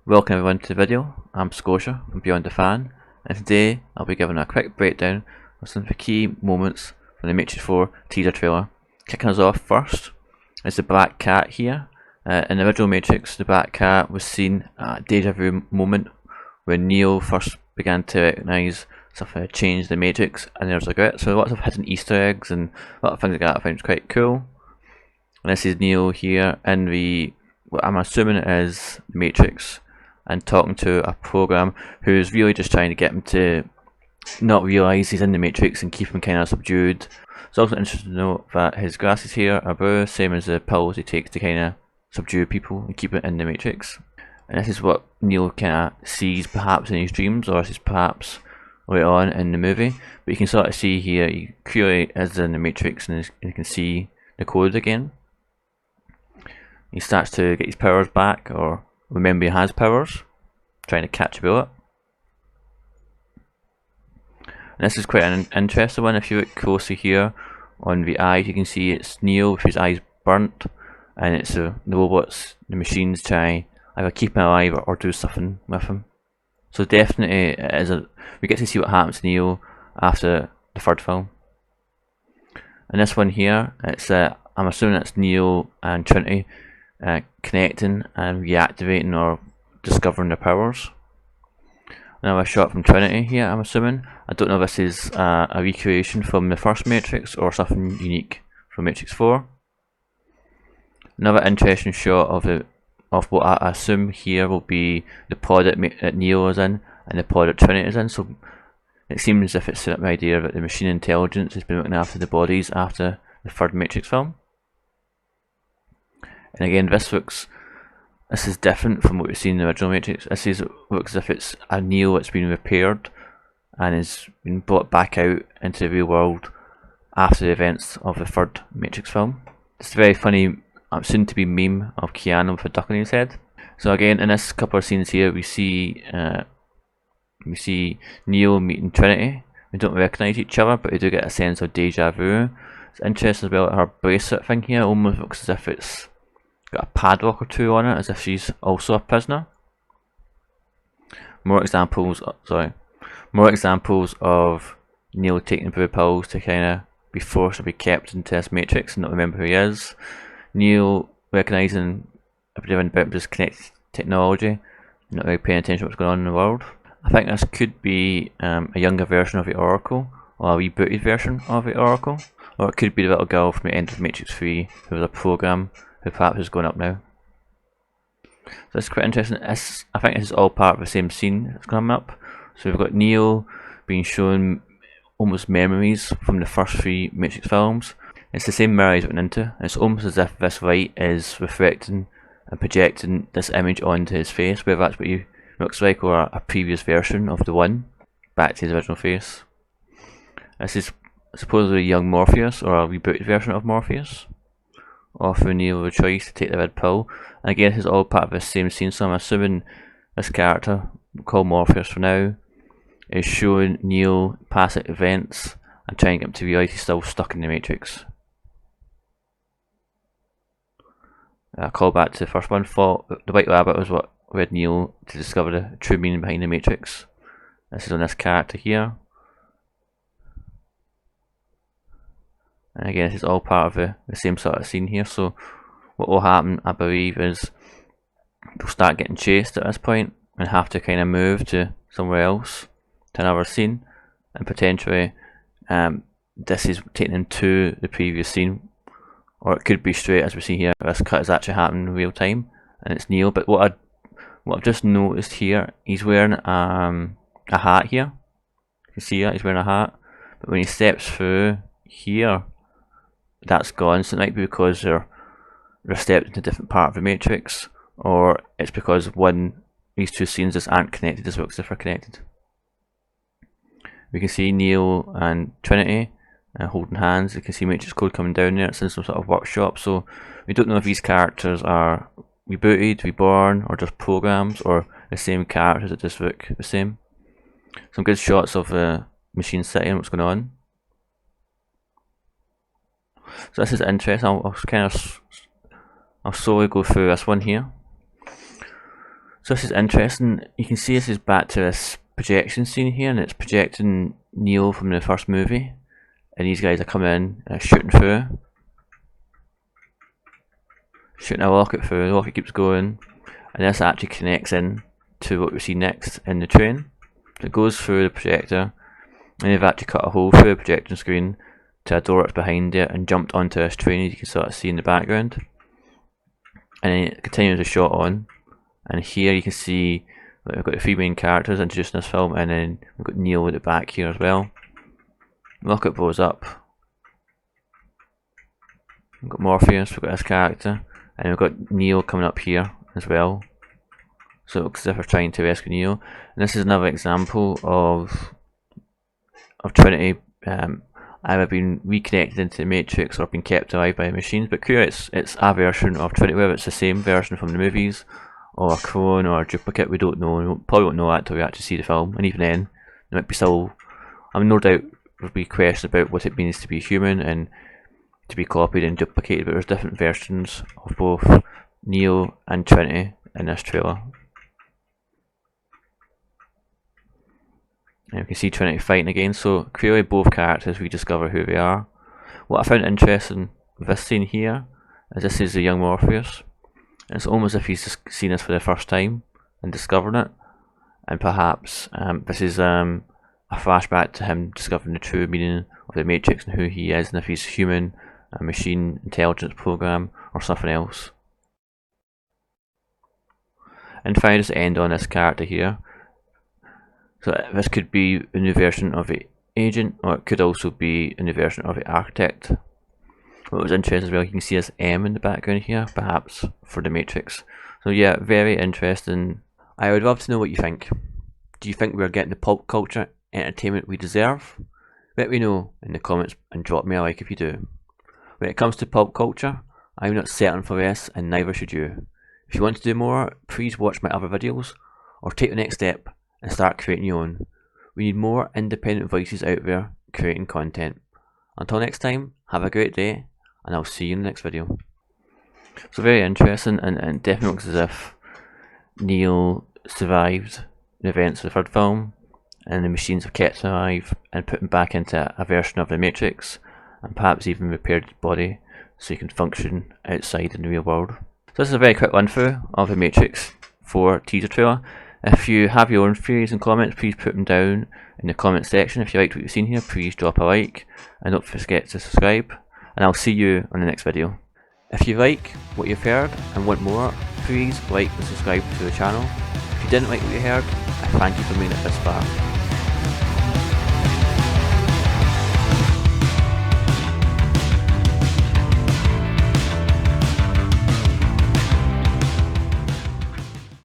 Welcome everyone to the video. I'm Scotia from Beyond the Fan, and today I'll be giving a quick breakdown of some of the key moments from the Matrix 4 teaser trailer. Kicking us off first is the Black Cat here. In the original Matrix, the Black Cat was seen at a deja vu moment when Neo first began to recognise stuff had changed the Matrix and there was regret. So lots of hidden Easter eggs and a lot of things like that I found quite cool. And this is Neo here in the, what I'm assuming is the Matrix, and talking to a program who's really just trying to get him to not realise he's in the Matrix and keep him kind of subdued. It's also interesting to note that his glasses here are blue, same as the pills he takes to kind of subdue people and keep it in the Matrix. And this is what Neo kind of sees perhaps in his dreams, or this is perhaps later on in the movie. But you can sort of see here, he clearly is in the Matrix and you can see the code again. He starts to get his powers back, or remember he has powers, trying to catch a bullet. And this is quite an interesting one. If you look closely here on the eyes, you can see it's Neo with his eyes burnt, and it's the robots, the machines try either keep him alive or do something with him. So definitely it is we get to see what happens to Neo after the third film. And this one here, it's I'm assuming it's Neo and Trinity connecting and reactivating or discovering their powers. Now a shot from Trinity here, I'm assuming. I don't know if this is a recreation from the first Matrix or something unique from Matrix 4. Another interesting shot of what I assume here will be the pod that Neo is in and the pod that Trinity is in. So it seems as if it's set up the idea that the machine intelligence has been looking after the bodies after the third Matrix film. And again, this is different from what we've seen in the original Matrix. This looks as if it's a Neo that's been repaired and has been brought back out into the real world after the events of the third Matrix film. It's a very funny, soon to be meme of Keanu with a duck on his head. So again, in this couple of scenes here, we see Neo meeting Trinity. We don't recognise each other, but we do get a sense of deja vu. It's interesting as well, her bracelet thing here almost looks as if it's got a padlock or two on it, as if she's also a prisoner. More examples of Neo taking blue pills to kind of be forced to be kept into this Matrix and not remember who he is. Neo recognising everything about this connected technology, not really paying attention to what's going on in the world. I think this could be a younger version of the Oracle, or a rebooted version of the Oracle, or it could be the little girl from the end of Matrix 3 who was a program who perhaps is going up now. So that's quite interesting. I think this is all part of the same scene that's coming up. So we've got Neo being shown almost memories from the first three Matrix films. It's the same mirror he's went into. It's almost as if this light is reflecting and projecting this image onto his face, whether that's what he looks like or a previous version of the one, back to his original face. This is supposedly young Morpheus, or a rebooted version of Morpheus, offering Neo the choice to take the red pill. And again, this is all part of the same scene, so I'm assuming this character, we'll call Morpheus for now, is showing Neo past events and trying to get him to realise he's still stuck in the Matrix. A call back to the first one. The White Rabbit was what led Neo to discover the true meaning behind the Matrix. This is on this character here. And again, this is all part of the same sort of scene here. So what will happen, I believe, is they'll start getting chased at this point and have to kind of move to somewhere else, to another scene, and potentially this is taking them to the previous scene, or it could be straight as we see here. This cut is actually happening in real time, and it's Neo. But what I've just noticed here, he's wearing a hat here. You can see that he's wearing a hat, but when he steps through here, that's gone. So it might be because they're stepped into a different part of the Matrix, or it's because these two scenes just aren't connected as well as if they're connected. We can see Neo and Trinity holding hands. You can see Matrix code coming down there. It's in some sort of workshop, so we don't know if these characters are rebooted, reborn, or just programs, or the same characters that just look the same. Some good shots of the Machine City and what's going on. So this is interesting. I'll slowly go through this one here. So this is interesting. You can see this is back to this projection scene here, and it's projecting Neo from the first movie. And these guys are coming in, shooting through. Shooting a rocket through, the rocket keeps going. And this actually connects in to what we see next in the train. So it goes through the projector, and they've actually cut a hole through the projection screen to a door that's behind it and jumped onto this train, as you can sort of see in the background. And then it continues the shot on. And here you can see that we've got the three main characters introduced in this film, and then we've got Neo at the back here as well. Rocket blows up. We've got Morpheus, we've got this character, and we've got Neo coming up here as well. So it looks as if we're trying to rescue Neo. And this is another example of Trinity either being reconnected into the Matrix or being kept alive by machines. But clearly it's a version of Trinity, whether it's the same version from the movies, or a clone, or a duplicate, we don't know. We probably won't know that until we actually see the film. And even then, there might be still, I mean, no doubt there'll be questions about what it means to be human and to be copied and duplicated, but there's different versions of both Neo and Trinity in this trailer. And you can see Trinity fighting again, so clearly both characters, we discover who they are. What I found interesting with this scene here is this is the young Morpheus. And it's almost as if he's just seen this for the first time and discovering it. And perhaps this is a flashback to him discovering the true meaning of the Matrix and who he is, and if he's human, a machine intelligence program, or something else. And finally, just end on this character here. So this could be a new version of the agent, or it could also be a new version of the architect. What was interesting as well, you can see this M in the background here, perhaps for the Matrix. So yeah, very interesting. I would love to know what you think. Do you think we're getting the pop culture entertainment we deserve? Let me know in the comments and drop me a like if you do. When it comes to pop culture, I'm not certain for this, and neither should you. If you want to do more, please watch my other videos, or take the next step and start creating your own. We need more independent voices out there creating content. Until next time, have a great day, and I'll see you in the next video. So very interesting, and definitely looks as if Neo survived the events of the third film, and the machines have kept him alive and put him back into a version of the Matrix, and perhaps even repaired his body so he can function outside in the real world. So this is a very quick run through of the Matrix 4 teaser trailer. If you have your own theories and comments, please put them down in the comment section. If you liked what you've seen here, please drop a like, and don't forget to subscribe, and I'll see you on the next video. If you like what you've heard and want more, please like and subscribe to the channel. If you didn't like what you heard, I thank you for making it this far.